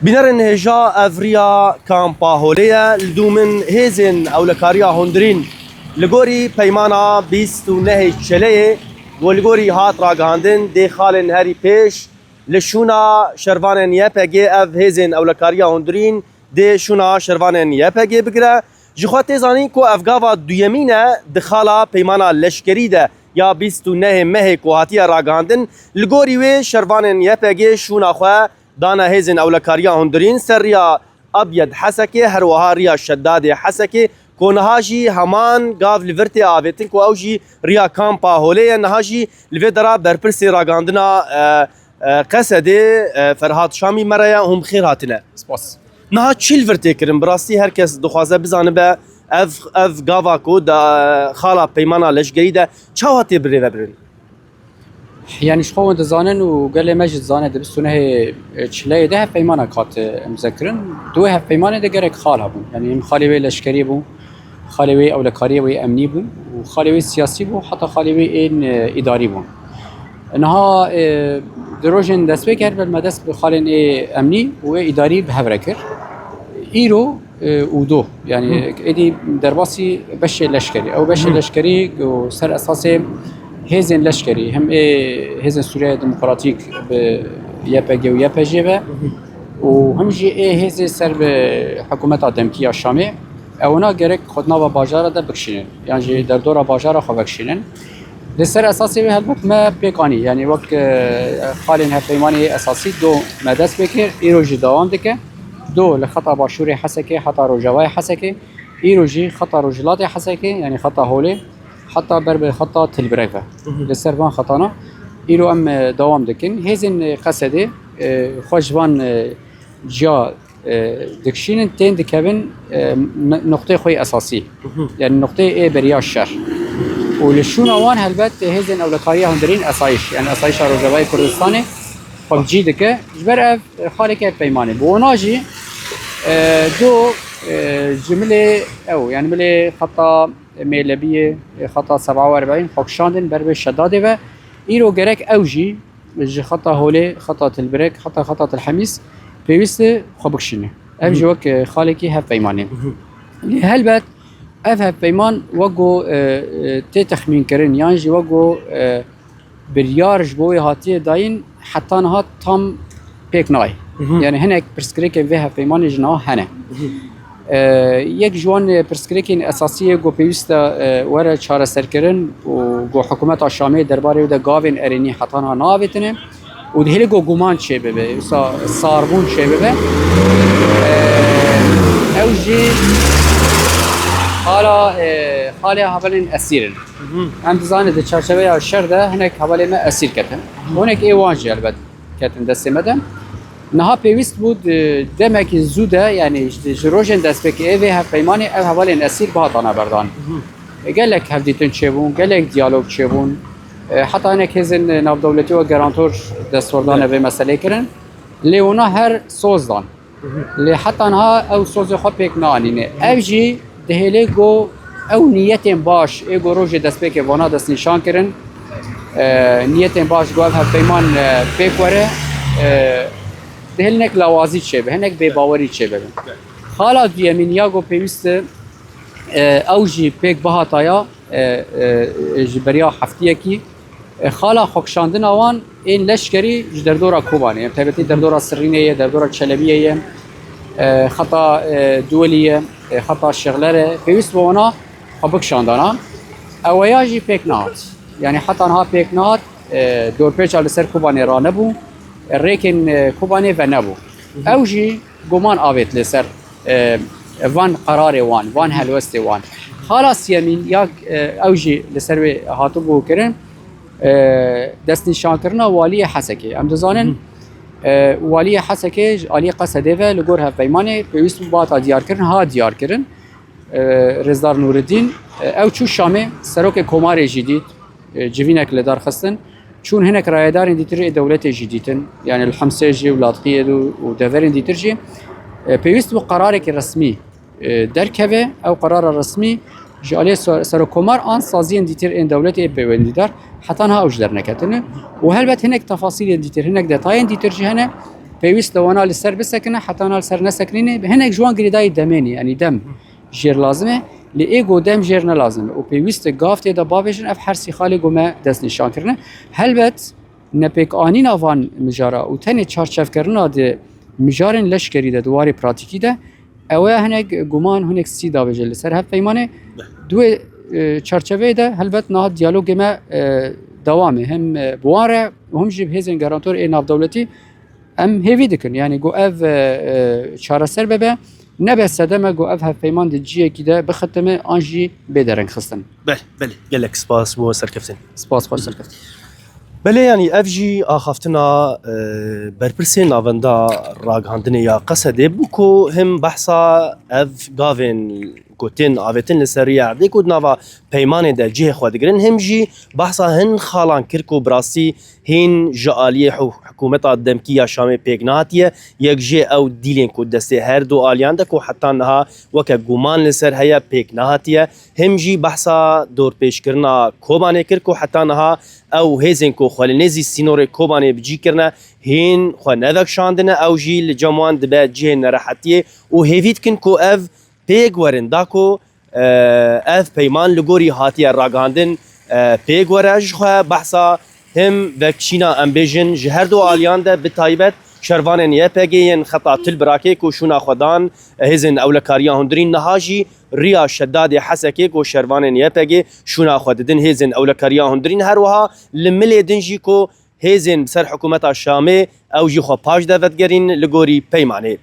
بنرن هجا افريا كامبا هوليا لدومن هيزن او لكاريا هوندرين لغوري بيمانا بيستو نهي تشليه والغوري هات راغاندن دي خالن هاري بيش لشونا شرفانن يابجي اف هيزن او لكاريا هوندرين دي شونا شرفانن يابجي بقرا جخواتي زانين كو افغاوا دويمينا دخالا بيمانا لشكري ده يا بيستو نهي مهيك وهاتيا راغاندن لغوري وي شرفانن يابجي شونا خوا دانا هيزن او لكاريا هوندرين سريا ابيض حسكي هروها ريا شداد حسكي كونهاجي همان قاف ليفرتي افيتن كو اوجي ريا كامبا هولي نهاجي لفيدرا بربرسي راغاندنا قصدي فرهاد شامي مريا هم خير هاتنا سپاس. نها چیل ورته کرن براستی هر کس دخوازه بزانه به اف گاوا کو دا خالا پیمانا لشگری ده چاواتی بری وبرن يعني شخو دزانن وقال لي مجد زانه دبستونه تشلي ده فيمانه كات مذكرن دوها فيمانه ده جرك خالها بون يعني خالي وي لشكري بو خالي وي او لكاري وي امني بو وخالي وي سياسي بو حتى خالي وي ان اداري بو انها دروجن دسبكر بالمدس بخالن امني واداري بهبركر ايرو ودو يعني ادي درباسي بش لشكري او بش لشكري وسر اساسي هزن لشکری هم هزن سوریه دموکراتیک به یپگی و یپجی و همجی هزن سر به حکومت دمکیا شامی اونا گرک خودنا و باجار ده بکشینن یعنی در دور باجار خو بکشینن لسر اساسی به هلبت ما پیکانی یعنی وقت خالین هفیمانی اساسی دو مدرس بکر ایروجی دوام دکه دو لخطا باشوری حسکی حتی روجوای حسکی ایروجی خطا روجلات حسکی یعنی خطا هولی حتى برب خطا تلبركه للسربان خطانا إيرو أم دوام دكين هزن قصدي خشبان جا دكشين تين دكابن نقطة خوي أساسي يعني نقطة إيه بريا الشر ولشون أوان هالبت هزن أو لكاريا هندرين أسايش يعني أسايش روجباي كردستاني خبجي دكه جبر خالك بيماني بوناجي دو جملة أو يعني ملي خطا ميلبيه خطا 47 خوشاندن بر به شداده و ایرو گرک اوجی خطا هوله خطا البريك حتى خطا الحميس بيوست خبكشينه اوجي وك خالكي هف بيمانه لهلبت اف بيمان وقو تي تخمين كرن يانجي وقو بريارج بوي هاتي داين حتى نهات تام بيك ناي يعني هناك برسكريك فيها بيمان جنا هنا یک جوان پرسکریکین اساسیه گو پیوسته وره چاره سرکرن و گو حکومت شامی درباره و ده گاوین ارینی حتانا ناویتنه و ده هلی گو گمان چه ببه ساربون چه ببه او جی حالا حوالین اسیرن هم دزانه ده چرچوه شر ده هنک حوالی ما اسیر کتن و هنک ایوانجی البته کتن دسته مدن نها پیوست بود دمکی زوده یعنی جروجن دست بکی اوه هفیمانی او حوالین اسیر بهاتانه بردان گلک هفدیتون چه بون گلک دیالوگ چه بون حتی اینک هزین ناف دولتی و گرانتور دستوردانه به مسئله کرن لیونا هر سوز دان لی حتی انها او سوز خود پیک نانینه او جی دهیلی گو او نیتین باش ایگو روژ دست بکی وانا دست نشان کرن نیتین باش گو او هفیمان پیک وره ده هنک لوازی چه به هنک بی‌باوری چه به حالا دیمینیا گو پیوست اوجی پیک بهاتایا جبریا هفتیه کی حالا خوشاندن آوان این لشکری در دورا کوبانه تبعتی در دورا سرینه در دورا چلبیه خطا دولیه خطا شغلره پیوست با اونا خبک شاندانا اویاجی پیک نات یعنی حتی آنها پیک نات دور پیچ على سر کوبانه را نبو ريكن كوباني فنبو اوجي قمان آبيت لسر وان قرار وان هلوست وان خلاص يمين ياك اوجي لسر هاتبو كرن دست نشان کرنا والي حسكي ام دزانن والي حسكي علي قصديفه لغور هفيماني بيوست باتا ديار كرن ها ديار كرن رزدار نور الدين او چو شامي سروك كومار جديد جوينك لدار خستن چون هناك رايدارين ديتر دولت جديدن يعني الحمسه جي ولاطقيه ودفرين ديتر جي بيوست قرارك الرسمي دركبه او قرار الرسمي جالي سركومار ان سازين ديتر ان دولت بيونديدار حتى انها اوجدر نكتنه وهلبت هناك تفاصيل ديتر هناك ديتاين ديتر جي هنا پێویست لەوانە لەسەر بسەکنە حتانا لەسەر نەسەکرینێ هەنێک جوان گریدایی دەمێنی ینی دەم ژێر لازمێ لە ئێگۆ دەم ژێر نەلازمە و پێویستە گاف تێدا باێژن ئەف هەرسی خالی گۆمە دەستنیشانکردنە هەلبەت نەپێکانی ناوان مژارە و تەنێ چارچەفکردنا دێ مژارن لەشکری دە دوواری پراتیکی دە ئەوە هەنێک گومان هەنێک سی دابێژە لەسەر هەف پەیمانێ دوێ چارچەوەیدا هەلبەت نهات دیالۆگێمە دەوامێ هەم بوارە هم جی هێزن گەرانتۆر ئێ ناودەوڵەتی ئەم هێوی دکن یعنی گۆ ئەv چارەسەر ببێ نەبێت سەدەمە گۆ ئەv هەفپەیمان جیەکی دە بخەتەمە ئانژی بێدەرەنگ خستن بله gelek spas بۆ سەرکەفتن سپاس خۆش سەرکەفت بله ینی ئەv jî axaftina berpirsê navenda ragihandinê ya qesedê bû ku him behsa ev gavên ku tên avêtin li ser yerdê ku nava peymanê de cihê xwe digirin him jî behsa hin xalan kir ku bi rastî hên ji aliyê hikûmeta demkî ya Şamê pêk nehatiye yek jê ew dîlên ku destê her du aliyan de ku heta niha weke guman li ser heye pêk nehatiye him jî behsa dorpêşkirina Kobanê kir ku heta niha ew hêzên ku xwe li nêzî sînorê Kobanê bicî kirine hên xwe nevekşandine ew jî li cem wan dibe cihê nerehetiyê û hêvî dikin ku ev pêk werin da ku ev peyman li gorî hatiye ragihandin pêk were ji xwe behsa him vekçîna em bêjin ji her du aliyan de bi taybet şervanên YPG yên xeta Tilbirakê ku şûna xwedan hêzên ewlekariya hundirîn niha jî riya şeddadê Hesekê ku şervanên YPG şûna xwe didin hêzên ewlekariya hundirîn her wiha li milê din jî ku hêzên ser hikûmeta Şamê ew jî xwe paş de vetgerîn li gorî peymanê.